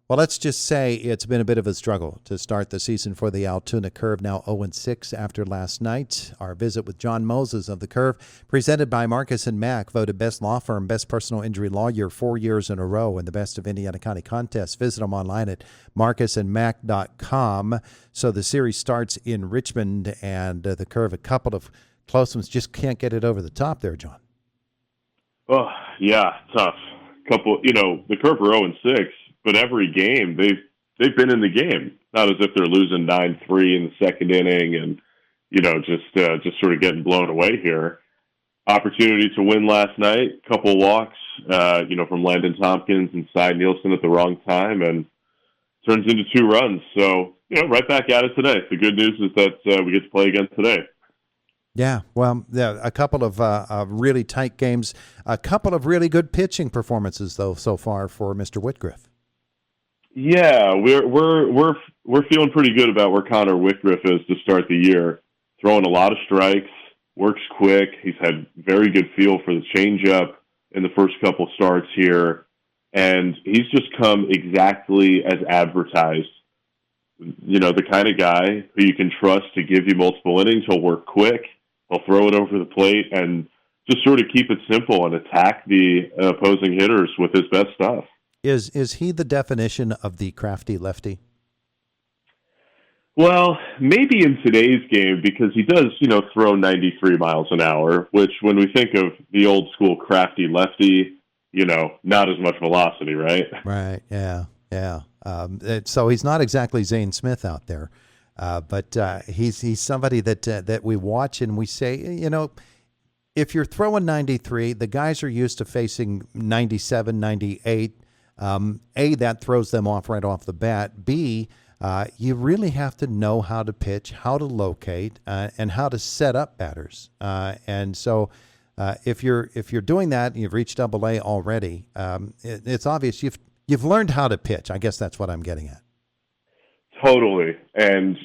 Well, let's just say it's been a bit of a struggle to start the season for the Altoona Curve, now 0-6 after last night. Our visit with Jon Mozes of the Curve, presented by Marcus & Mack, voted Best Law Firm, Best Personal Injury Lawyer 4 years in a row in the Best of Indiana County contest. Visit them online at marcusandmack.com. So the series starts in Richmond, and the Curve, a couple of close ones, just can't get it over the top there, John. Oh, yeah, tough. The Curve are 0-6. But every game, they've been in the game. Not as if they're losing 9-3 in the second inning and, just sort of getting blown away here. Opportunity to win last night, couple walks, from Landon Tompkins and Cy Nielsen at the wrong time, and turns into 2 runs. So, right back at it today. The good news is that we get to play again today. Yeah, well, a couple of really tight games, a couple of really good pitching performances, though, so far for Mr. Whitgriff. Yeah, we're feeling pretty good about where Connor Whitgriff is to start the year. Throwing a lot of strikes, works quick. He's had very good feel for the changeup in the first couple starts here, and he's just come exactly as advertised. The kind of guy who you can trust to give you multiple innings. He'll work quick. He'll throw it over the plate and just sort of keep it simple and attack the opposing hitters with his best stuff. Is he the definition of the crafty lefty? Well, maybe in today's game, because he does, throw 93 miles an hour, which when we think of the old school crafty lefty, not as much velocity, right? Right, yeah. So he's not exactly Zane Smith out there, but he's somebody that we watch and we say, if you're throwing 93, the guys are used to facing 97, 98. A, that throws them off right off the bat. B, you really have to know how to pitch, how to locate, and how to set up batters. And so if you're doing that, and you've reached AA already. It's obvious you've learned how to pitch. I guess that's what I'm getting at. Totally. And,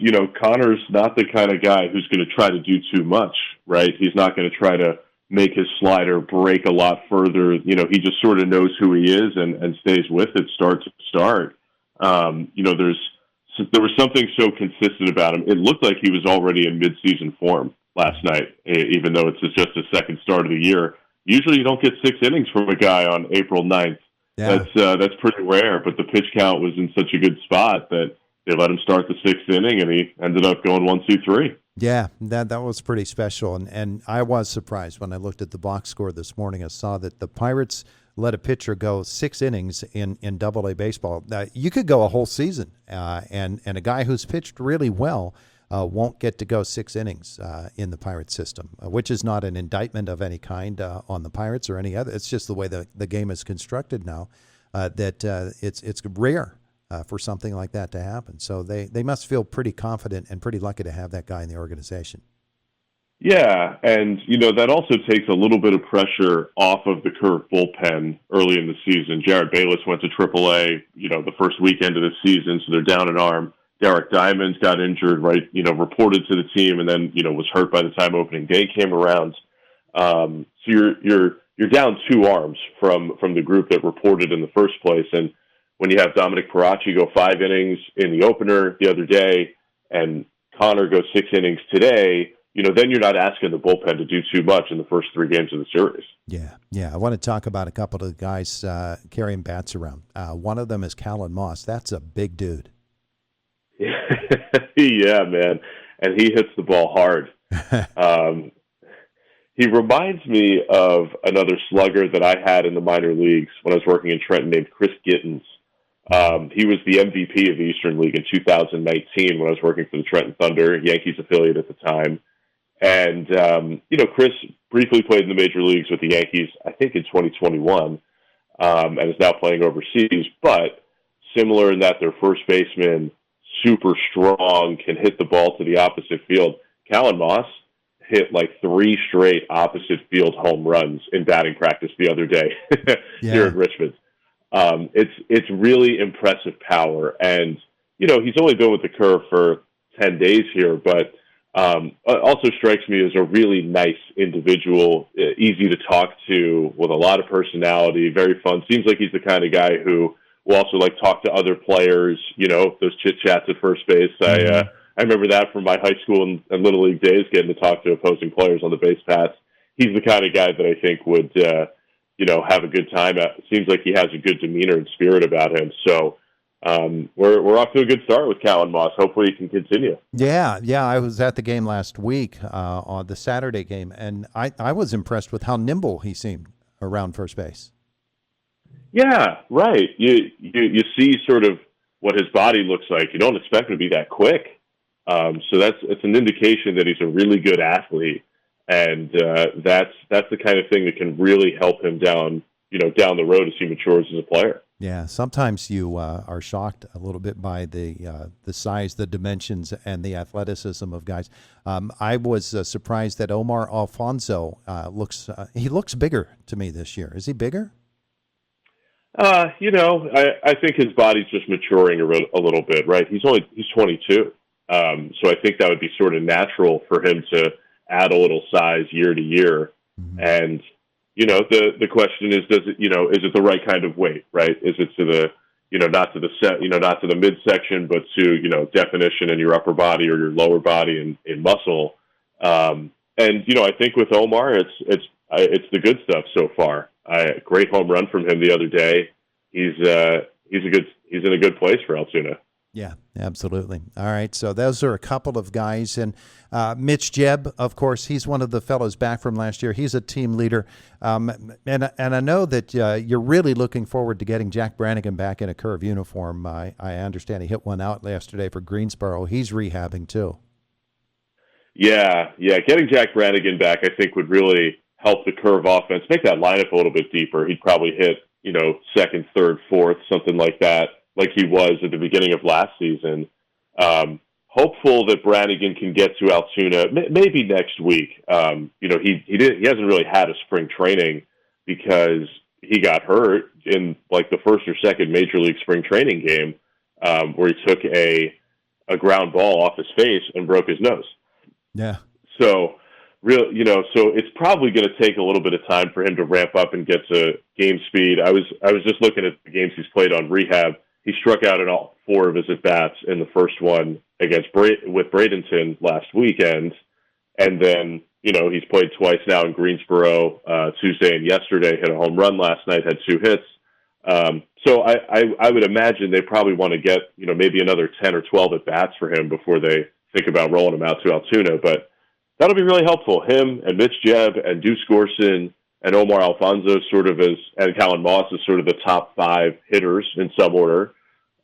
Connor's not the kind of guy who's going to try to do too much, right? He's not going to try to make his slider break a lot further. He just sort of knows who he is and stays with it start to start. There was something so consistent about him. It looked like he was already in mid-season form last night, even though it's just his second start of the year. Usually you don't get 6 innings from a guy on April 9th. Yeah. That's pretty rare, but the pitch count was in such a good spot that they let him start the 6th inning, and he ended up going 1-2-3. Yeah, that was pretty special, and I was surprised when I looked at the box score this morning. I saw that the Pirates let a pitcher go 6 innings in AA baseball. You could go a whole season, and a guy who's pitched really well won't get to go 6 innings in the Pirates system, which is not an indictment of any kind on the Pirates or any other. It's just the way the game is constructed now that it's rare. For something like that to happen. So they must feel pretty confident and pretty lucky to have that guy in the organization. Yeah, and, that also takes a little bit of pressure off of the Curve bullpen early in the season. Jared Bayless went to AAA, the first weekend of the season, so they're down an arm. Derek Diamond got injured, right, reported to the team and then, was hurt by the time opening day came around. So you're down 2 arms from the group that reported in the first place, and when you have Dominic Parachi go 5 innings in the opener the other day and Connor goes 6 innings today, then you're not asking the bullpen to do too much in the first 3 games of the series. Yeah. I want to talk about a couple of guys carrying bats around. One of them is Callan Moss. That's a big dude. Yeah, man. And he hits the ball hard. He reminds me of another slugger that I had in the minor leagues when I was working in Trenton named Chris Gittens. He was the MVP of the Eastern League in 2019 when I was working for the Trenton Thunder, Yankees affiliate at the time. And, Chris briefly played in the major leagues with the Yankees, I think in 2021, and is now playing overseas. But similar in that their first baseman, super strong, can hit the ball to the opposite field. Callan Moss hit like 3 straight opposite field home runs in batting practice the other day here in Richmond. It's really impressive power, and he's only been with the Curve for 10 days here, but also strikes me as a really nice individual, easy to talk to, with a lot of personality, very fun. Seems like he's the kind of guy who will also like talk to other players. Those chit chats at first base. I remember that from my high school and little league days, getting to talk to opposing players on the base paths. He's the kind of guy that I think would have a good time. It seems like he has a good demeanor and spirit about him. So we're off to a good start with Jon Mozes. Hopefully he can continue. Yeah. I was at the game last week, on the Saturday game, and I was impressed with how nimble he seemed around first base. Yeah, right. You see sort of what his body looks like. You don't expect him to be that quick. So it's an indication that he's a really good athlete, and that's the kind of thing that can really help him down the road as he matures as a player. Yeah, sometimes you are shocked a little bit by the size, the dimensions, and the athleticism of guys. I was surprised that Omar Alfonso looks bigger to me this year. Is he bigger? I think his body's just maturing a little bit, right? He's 22. So I think that would be sort of natural for him to add a little size year to year. Mm-hmm. And, the question is, is it the right kind of weight, right? Is it to the, not to the midsection, but to, definition in your upper body or your lower body in muscle. And, I think with Omar, it's the good stuff so far. Great home run from him the other day. He's in a good place for Altoona. Yeah, absolutely. All right, so those are a couple of guys. And Mitch Jebb, of course, he's one of the fellows back from last year. He's a team leader. And I know that you're really looking forward to getting Jack Brannigan back in a Curve uniform. I understand he hit one out yesterday for Greensboro. He's rehabbing too. Yeah. Getting Jack Brannigan back, I think, would really help the Curve offense, make that lineup a little bit deeper. He'd probably hit, second, third, fourth, something like that, like he was at the beginning of last season. Hopeful that Brannigan can get to Altoona maybe next week. He hasn't really had a spring training because he got hurt in like the first or second major league spring training game, where he took a ground ball off his face and broke his nose. Yeah. So it's probably going to take a little bit of time for him to ramp up and get to game speed. I was just looking at the games he's played on rehab. He struck out in all four of his at-bats in the first one with Bradenton last weekend. And then, he's played twice now in Greensboro, Tuesday and yesterday, hit a home run last night, had 2 hits. So I would imagine they probably want to get, maybe another 10 or 12 at-bats for him before they think about rolling him out to Altoona. But that'll be really helpful. Him and Mitch Jebb and Deuce Gorson and Omar Alfonso and Jon Mozes as sort of the top 5 hitters in some order.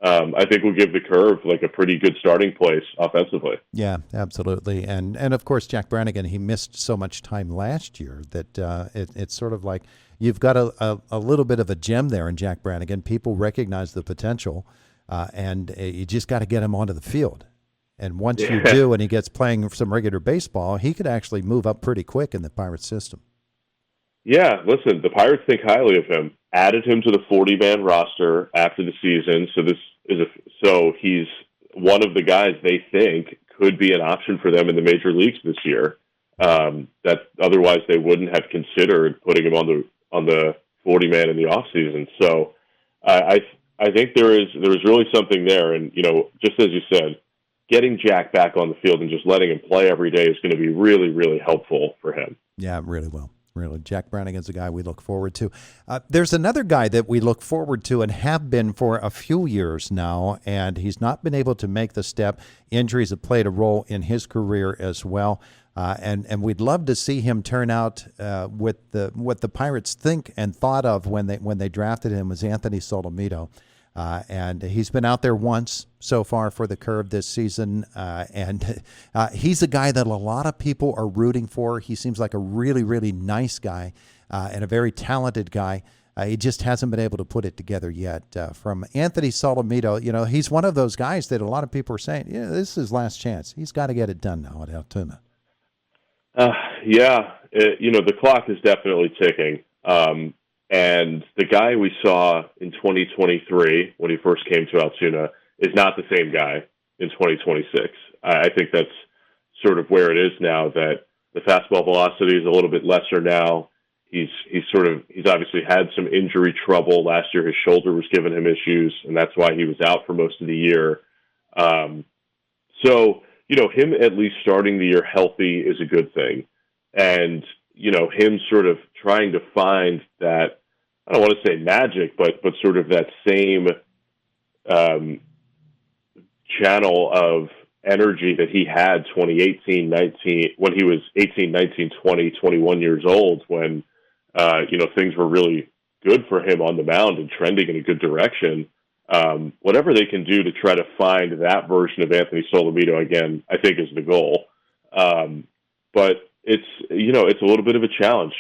I think will give the Curve like a pretty good starting place offensively. Yeah, absolutely. And of course, Jack Brannigan, he missed so much time last year that it's sort of like you've got a little bit of a gem there in Jack Brannigan. People recognize the potential, and you just got to get him onto the field. And once you do, and he gets playing some regular baseball, he could actually move up pretty quick in the Pirates system. Yeah, listen, the Pirates think highly of him. Added him to the 40-man roster after the season, so he's one of the guys they think could be an option for them in the major leagues this year. That otherwise they wouldn't have considered putting him on the 40-man in the offseason. So I think there is really something there, and just as you said, getting Jack back on the field and just letting him play every day is going to be really, really helpful for him. Yeah, really will. Really, Jack Brannigan's a guy we look forward to. There's another guy that we look forward to and have been for a few years now, and he's not been able to make the step. Injuries have played a role in his career as well, and we'd love to see him turn out with what the Pirates think and thought of when they drafted him was Anthony Solomito. And he's been out there once so far for the Curve this season, and he's a guy that a lot of people are rooting for. He seems like a really, really nice guy and a very talented guy. He just hasn't been able to put it together yet. From Anthony Solomito, he's one of those guys that a lot of people are saying, this is his last chance. He's got to get it done now at Altoona. The clock is definitely ticking. And the guy we saw in 2023 when he first came to Altoona is not the same guy in 2026. I think that's sort of where it is now, that the fastball velocity is a little bit lesser now. he's obviously had some injury trouble. Last year, his shoulder was giving him issues, and that's why he was out for most of the year. So, him at least starting the year healthy is a good thing. And, him sort of trying to find that, I don't want to say magic, but sort of that same channel of energy that he had 2018, 19, when he was 18, 19, 20, 21 years old, when, things were really good for him on the mound and trending in a good direction. Whatever they can do to try to find that version of Anthony Solomito again, I think is the goal. But it's a little bit of a challenge.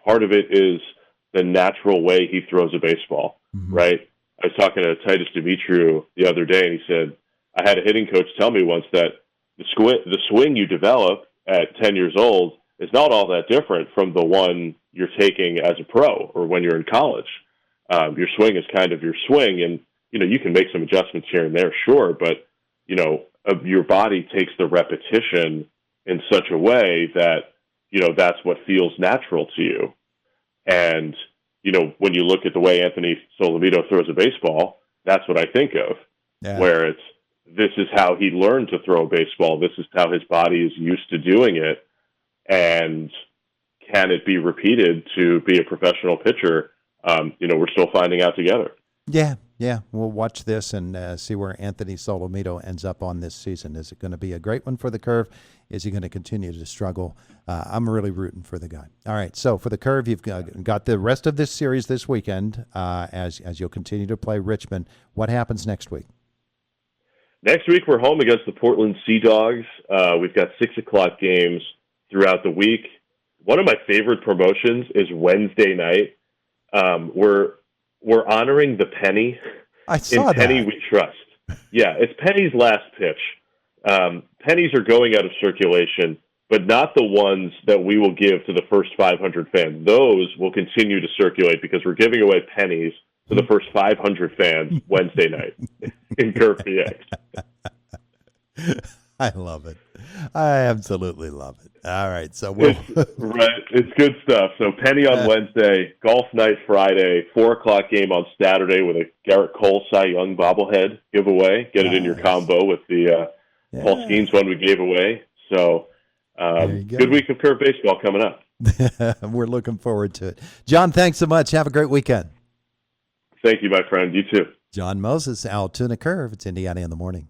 Part of it is the natural way he throws a baseball, right? I was talking to Titus Dimitriou the other day, and he said, I had a hitting coach tell me once that the swing you develop at 10 years old is not all that different from the one you're taking as a pro or when you're in college. Your swing is kind of your swing, and, you can make some adjustments here and there, sure, but, your body takes the repetition in such a way that, that's what feels natural to you. And, when you look at the way Anthony Solomito throws a baseball, that's what I think of, where this is how he learned to throw a baseball. This is how his body is used to doing it. And can it be repeated to be a professional pitcher? We're still finding out together. Yeah. We'll watch this and see where Anthony Solomito ends up on this season. Is it going to be a great one for the Curve? Is he going to continue to struggle? I'm really rooting for the guy. All right, so for the Curve, you've got the rest of this series this weekend as you'll continue to play Richmond. What happens next week? Next week, we're home against the Portland Sea Dogs. We've got 6 o'clock games throughout the week. One of my favorite promotions is Wednesday night. We're honoring the penny. I saw in Penny that. We Trust. Yeah, it's Penny's last pitch. Pennies are going out of circulation, but not the ones that we will give to the first 500 fans. Those will continue to circulate because we're giving away pennies to the first 500 fans Wednesday night in Curve, PA. I love it. I absolutely love it. All right, so it's good stuff. So Penny on Wednesday, golf night Friday, 4 o'clock game on Saturday with a Garrett Cole Cy Young bobblehead giveaway. Get it in your combo with the Paul Skeens one we gave away. So good week of Curve baseball coming up. We're looking forward to it. Jon, thanks so much. Have a great weekend. Thank you, my friend. You too. Jon Mozes, Altoona Curve. It's Indiana in the Morning.